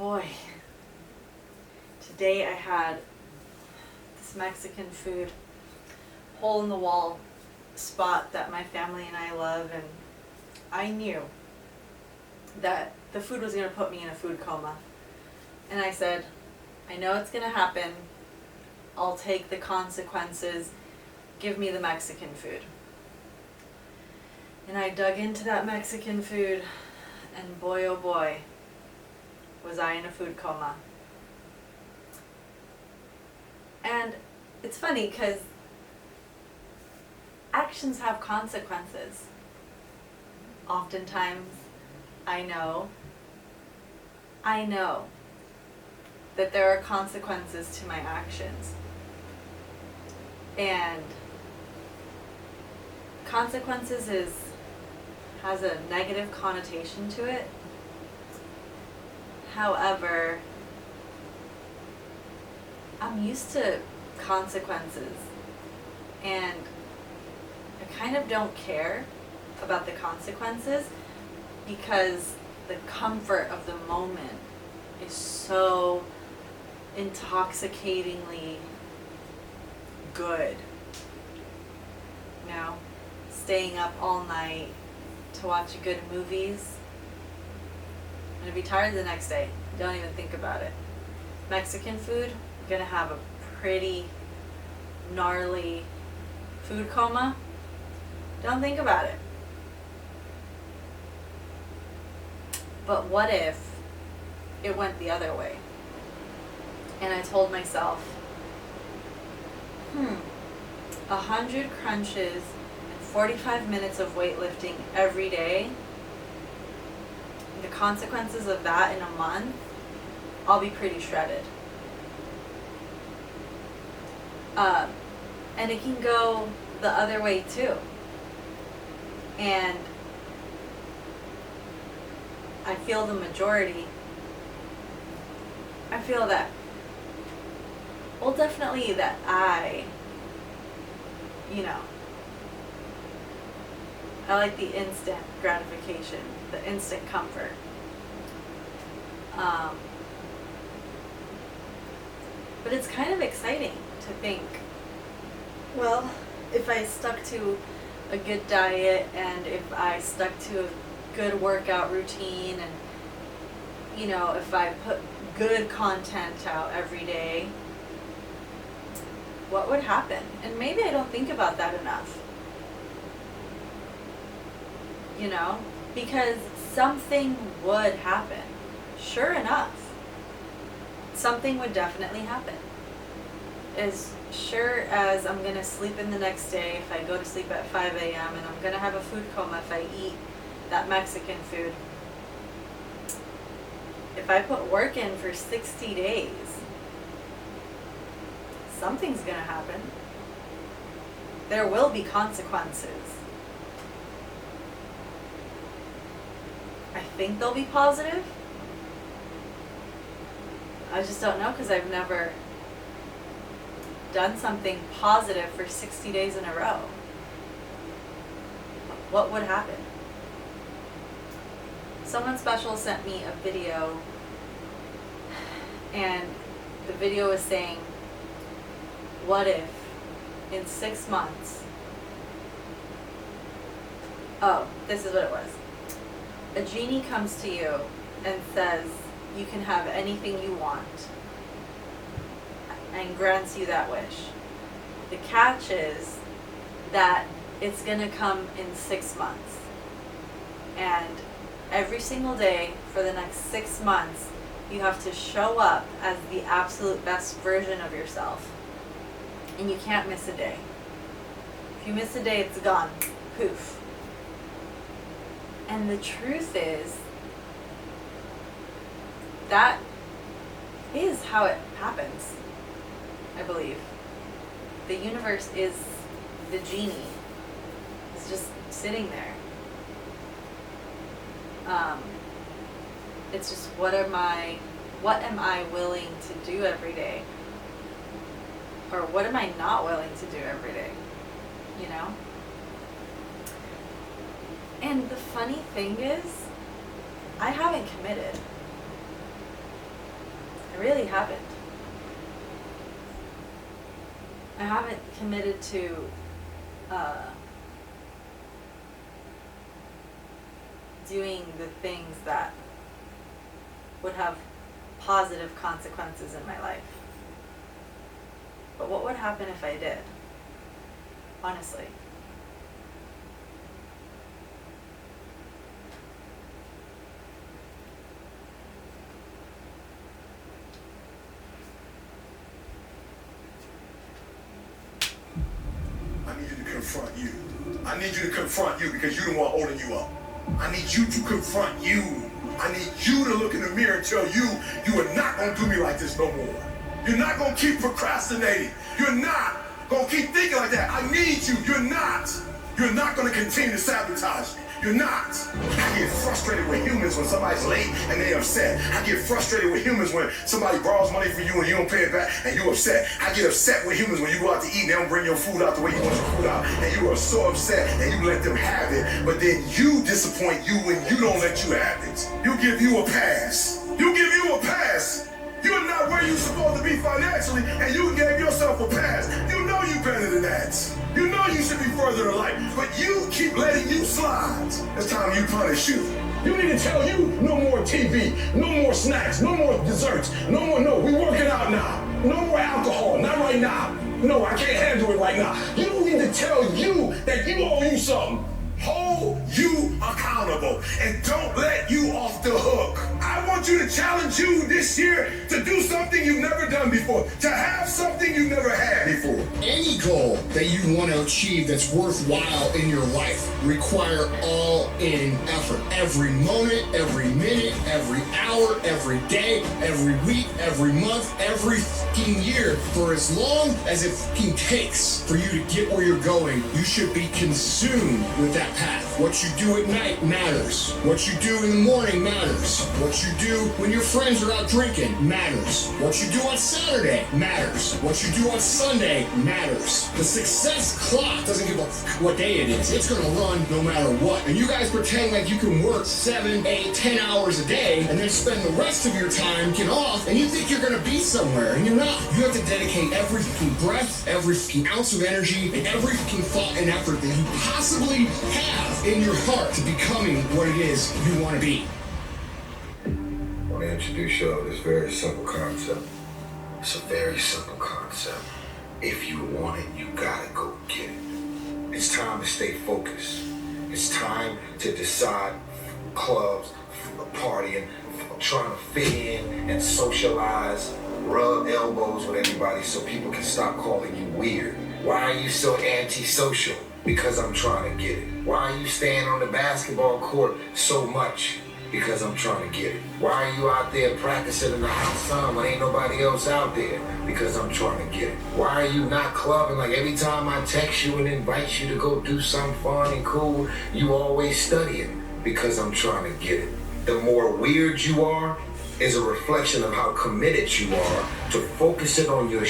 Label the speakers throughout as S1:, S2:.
S1: boy, today I had this Mexican food hole in the wall spot that my family and I love, and I knew that the food was going to put me in a food coma. And I said, I know it's going to happen. I'll take the consequences. Give me the Mexican food. And I dug into that Mexican food, and boy oh boy, was I in a food coma. And it's funny because actions have consequences. Oftentimes, I know that there are consequences to my actions. And consequences has a negative connotation to it. However, I'm used to consequences, and I kind of don't care about the consequences because the comfort of the moment is so intoxicatingly good. You know, staying up all night to watch good movies. I'm gonna be tired the next day. Don't even think about it. Mexican food, I'm gonna have a pretty gnarly food coma. Don't think about it. But what if it went the other way? And I told myself, 100 crunches and 45 minutes of weightlifting every day, the consequences of that in a month, I'll be pretty shredded. And it can go the other way too. And I feel the majority. I feel that, well, definitely that I like the instant gratification, the instant comfort. But it's kind of exciting to think, well, if I stuck to a good diet and if I stuck to a good workout routine and, if I put good content out every day, what would happen? And maybe I don't think about that enough. Because something would happen. Sure enough, something would definitely happen. As sure as I'm going to sleep in the next day if I go to sleep at 5 a.m. and I'm going to have a food coma if I eat that Mexican food. If I put work in for 60 days, something's going to happen. There will be consequences. I think they'll be positive. I just don't know because I've never done something positive for 60 days in a row. What would happen? Someone special sent me a video, and the video was saying, what if in 6 months, this is what it was. A genie comes to you and says you can have anything you want and grants you that wish. The catch is that it's going to come in 6 months. And every single day for the next 6 months, you have to show up as the absolute best version of yourself. And you can't miss a day. If you miss a day, it's gone. Poof. And the truth is, that is how it happens, I believe. The universe is the genie. It's just sitting there. It's just what am I willing to do every day? Or what am I not willing to do every day? And the funny thing is, I haven't committed. really haven't. I haven't committed to doing the things that would have positive consequences in my life. But what would happen if I did? Honestly.
S2: I need you to confront you. I need you to confront you because you're the one holding you up. I need you to confront you. I need you to look in the mirror and tell you are not going to do me like this no more. You're not going to keep procrastinating. You're not going to keep thinking like that. I need you. You're not. You're not going to continue to sabotage me. You're not. I get frustrated with humans when somebody's late and they upset. I get frustrated with humans when somebody borrows money from you and you don't pay it back and you're upset. I get upset with humans when you go out to eat and they don't bring your food out the way you want your food out and you are so upset and you let them have it. But then you disappoint you when you don't let you have it. You give you a pass. You give you a pass. You're not where you're supposed to be financially, and you gave yourself a pass. You know you better than that. You know you should be further in life, but you keep letting you slide. It's time you punish you. You need to tell you no more TV, no more snacks, no more desserts, no, we working out now. No more alcohol, not right now. No, I can't handle it right now. You need to tell you that you owe you something. Hold you accountable and don't let you off the hook. I want you to challenge you this year to do something you've never done before, to have something you've never had before.
S3: Any goal that you want to achieve that's worthwhile in your life require all-in effort. Every moment, every minute, every hour, every day, every week, every month, every fucking year. For as long as it fucking takes for you to get where you're going, you should be consumed with that path. What you do at night matters. What you do in the morning matters. What you do when your friends are out drinking matters. What you do on Saturday matters. What you do on Sunday matters. The success clock doesn't give a what day it is. It's gonna run no matter what. And you guys pretend like you can work 7, 8, 10 hours a day and then spend the rest of your time getting off and you think you're gonna be somewhere and you're not. You have to dedicate every fucking breath, every fucking ounce of energy, and every fucking thought and effort that you possibly have in your heart to becoming what it is you want to be.
S4: I want to introduce you to this very simple concept. It's a very simple concept. If you want it, you gotta go get it. It's time to stay focused. It's time to decide clubs, partying, trying to fit in and socialize, rub elbows with everybody so people can stop calling you weird. Why are you so antisocial? Because I'm trying to get it. Why are you staying on the basketball court so much? Because I'm trying to get it. Why are you out there practicing in the hot sun when ain't nobody else out there? Because I'm trying to get it. Why are you not clubbing? Like every time I text you and invite you to go do something fun and cool, you always studying. Because I'm trying to get it. The more weird you are is a reflection of how committed you are to focusing on your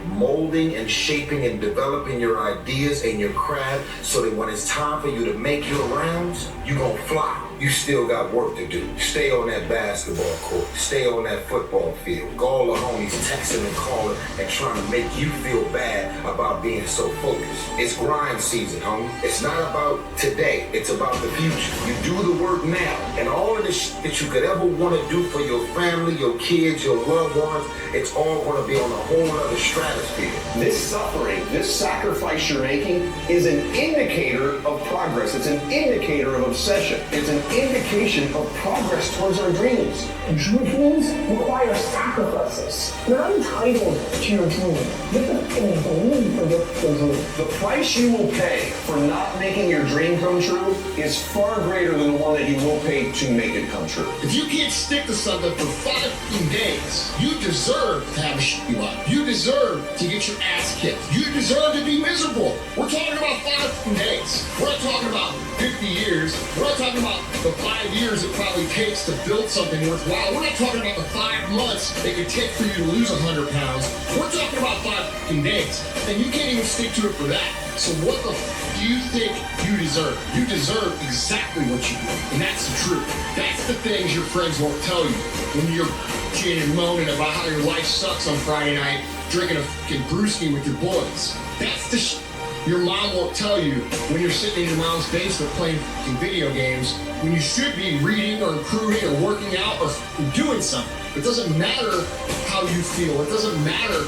S4: molding and shaping and developing your ideas and your craft so that when it's time for you to make your rounds, you gonna fly. You still got work to do. Stay on that basketball court. Stay on that football field. Go all the homies texting and calling and trying to make you feel bad about being so focused. It's grind season, homie. It's not about today. It's about the future. You do the work now. And all of the shit that you could ever want to do for your family, your kids, your loved ones, it's all going to be on a whole other stratosphere.
S5: This suffering, this sacrifice you're making is an indicator of progress. It's an indicator of obsession. It's an indication of progress towards our dreams.
S6: Dreams require sacrifices. You're not entitled to your dream. You have to believe for your dream.
S5: The price you will pay for not making your dream come true is far greater than the one that you will pay to make it come true.
S3: If you can't stick to something for 5 days, you deserve to have a shitty life. You deserve to get your ass kicked. You deserve to be miserable. We're talking about 5 days. We're not talking about 50 years. We're not talking about the 5 years it probably takes to build something worthwhile. We're not talking about the 5 months it could take for you to lose 100 pounds. We're talking about 5 days. And you can't even stick to it for that. So what the do you think you deserve? You deserve exactly what you get. And that's the truth. That's the things your friends won't tell you. When you're bitching and moaning about how your life sucks on Friday night, drinking a fucking brewski with your boys. That's the your mom won't tell you when you're sitting in your mom's basement playing fucking video games when you should be reading or improving or working out or doing something. It doesn't matter how you feel. It doesn't matter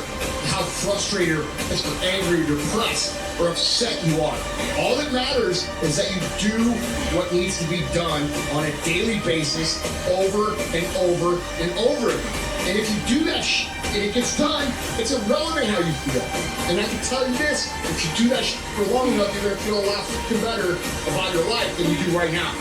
S3: how frustrated or pissed or angry or depressed or upset you are. All that matters is that you do what needs to be done on a daily basis over and over and over again. And if you do that and it gets done, it's irrelevant how you feel. And I can tell you this, if you do that for long enough, you're gonna feel a lot better about your life than you do right now.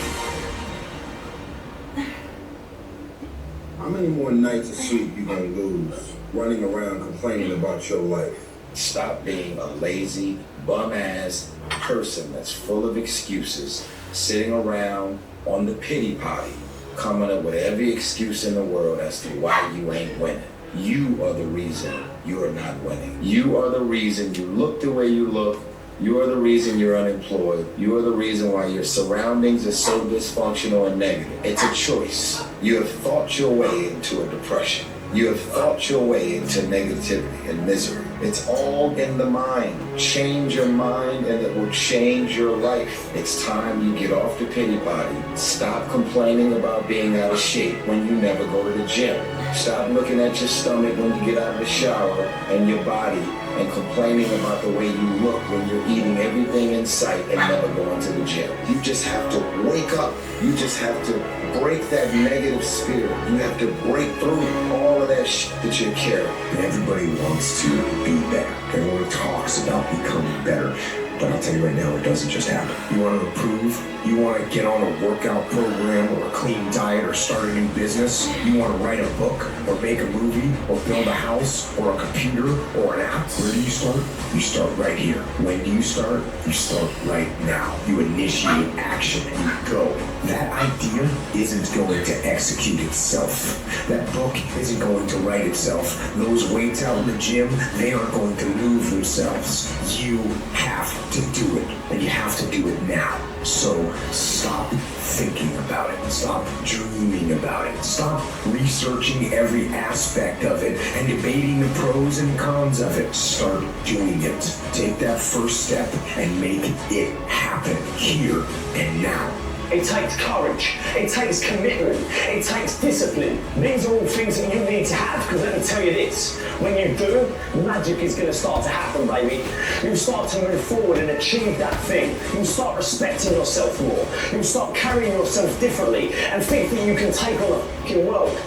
S4: How many more nights of sleep you gonna lose running around complaining about your life?
S7: Stop being a lazy, bum-ass person that's full of excuses, sitting around on the pity potty, coming up with every excuse in the world as to why you ain't winning. You are the reason you are not winning. You are the reason you look the way you look. You are the reason you're unemployed. You are the reason why your surroundings are so dysfunctional and negative. It's a choice. You have thought your way into a depression. You have thought your way into negativity and misery. It's all in the mind. Change your mind and it will change your life. It's time you get off the pity potty. Stop complaining about being out of shape when you never go to the gym. Stop looking at your stomach when you get out of the shower and your body and complaining about the way you look when you're eating everything in sight and never going to the gym. You just have to wake up. You just have to break that negative spirit. You have to break through all of that shit that you're carrying.
S4: Everybody wants to be better. Everyone talks about becoming better. But I'll tell you right now, it doesn't just happen. You want to improve? You want to get on a workout program or a clean diet or start a new business? You want to write a book or make a movie or build a house or a computer or an app? Where do you start? You start right here. When do you start? You start right now. You initiate action and you go. That idea isn't going to execute itself. That book isn't going to write itself. Those weights out in the gym, they aren't going to move themselves. You have to do it, and you have to do it now. So stop thinking about it. Stop dreaming about it. Stop researching every aspect of it and debating the pros and cons of it. Start doing it. Take that first step and make it happen here and now.
S6: It takes courage, it takes commitment, it takes discipline. These are all things that you need to have, because let me tell you this, when you do, magic is going to start to happen, baby. You'll start to move forward and achieve that thing. You'll start respecting yourself more. You'll start carrying yourself differently and think that you can take on the fucking world.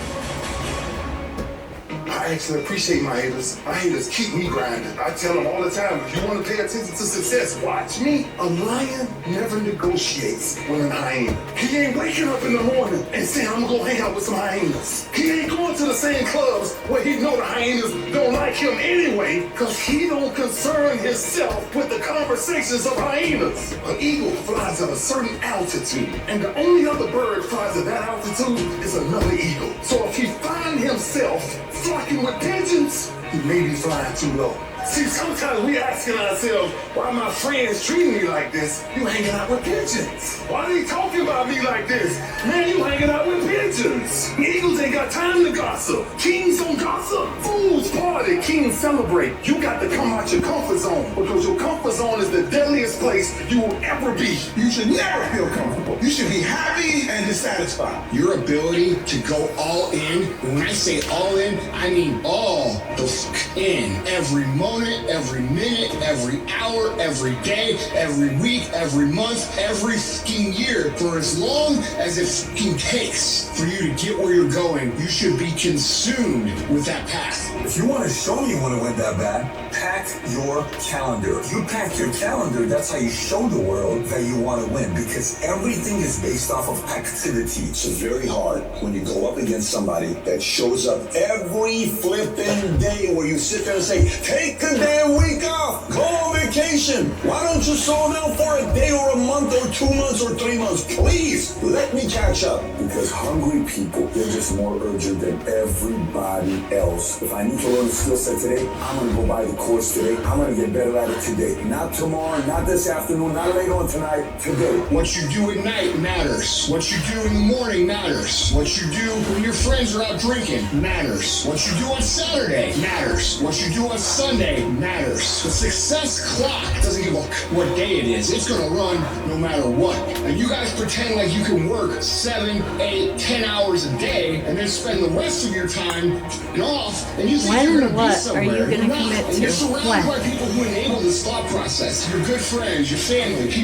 S2: I actually appreciate my haters. My haters keep me grinding. I tell them all the time, if you want to pay attention to success, watch me. A lion never negotiates with an hyena. He ain't waking up in the morning and saying, I'm going to go hang out with some hyenas. He ain't going to the same clubs where he know the hyenas don't like him anyway, because he don't concern himself with the conversations of hyenas. An eagle flies at a certain altitude, and the only other bird flies at that altitude is another eagle. So if he finds himself flocking with pigeons, he may be flying too low. See, sometimes we asking ourselves, why my friends treating me like this? You hanging out with pigeons. Why they talking about me like this? Man, you hanging out with pigeons. Eagles ain't got time to gossip. Kings don't gossip. Fools party, kings celebrate. You got to come out your comfort zone, because your comfort zone is the deadliest place you will ever be.
S3: You should never feel comfortable. You should be happy and dissatisfied. Your ability to go all in, when I say all in, I mean all the fuck in. Every moment, every minute, every hour, every day, every week, every month, every fucking year, for as long as it fucking takes for you to get where you're going. You should be consumed with that path.
S8: If you want to show me you want to win that bad, pack your calendar. You pack your calendar, that's how you show the world that you want to win, because everything is based off of of activity. It's very hard when you go up against somebody that shows up every flipping day where you sit there and say, take a damn week off, go on vacation. Why don't you slow down for a day or a month or 2 months or 3 months? Please, let me catch up. Because hungry people, they're just more urgent than everybody else. If I need to learn a skill set today, I'm going to go buy the course today. I'm going to get better at it today. Not tomorrow, not this afternoon, not later on tonight, today.
S3: What you do at night matters. What you do in the morning matters. What you do when your friends are out drinking matters. What you do on Saturday matters. What you do on Sunday matters. The success clock doesn't give a what day it is. It's gonna run no matter what. And you guys pretend like you can work 7, 8, 10 hours a day and then spend the rest of your time off, and you think
S9: When
S3: you're
S9: and
S3: gonna be
S9: what
S3: somewhere.
S9: are you gonna
S3: You're not.
S9: commit
S3: And you're
S9: to?
S3: surrounded
S9: When?
S3: by people who enable this thought process. Your good friends, your family, people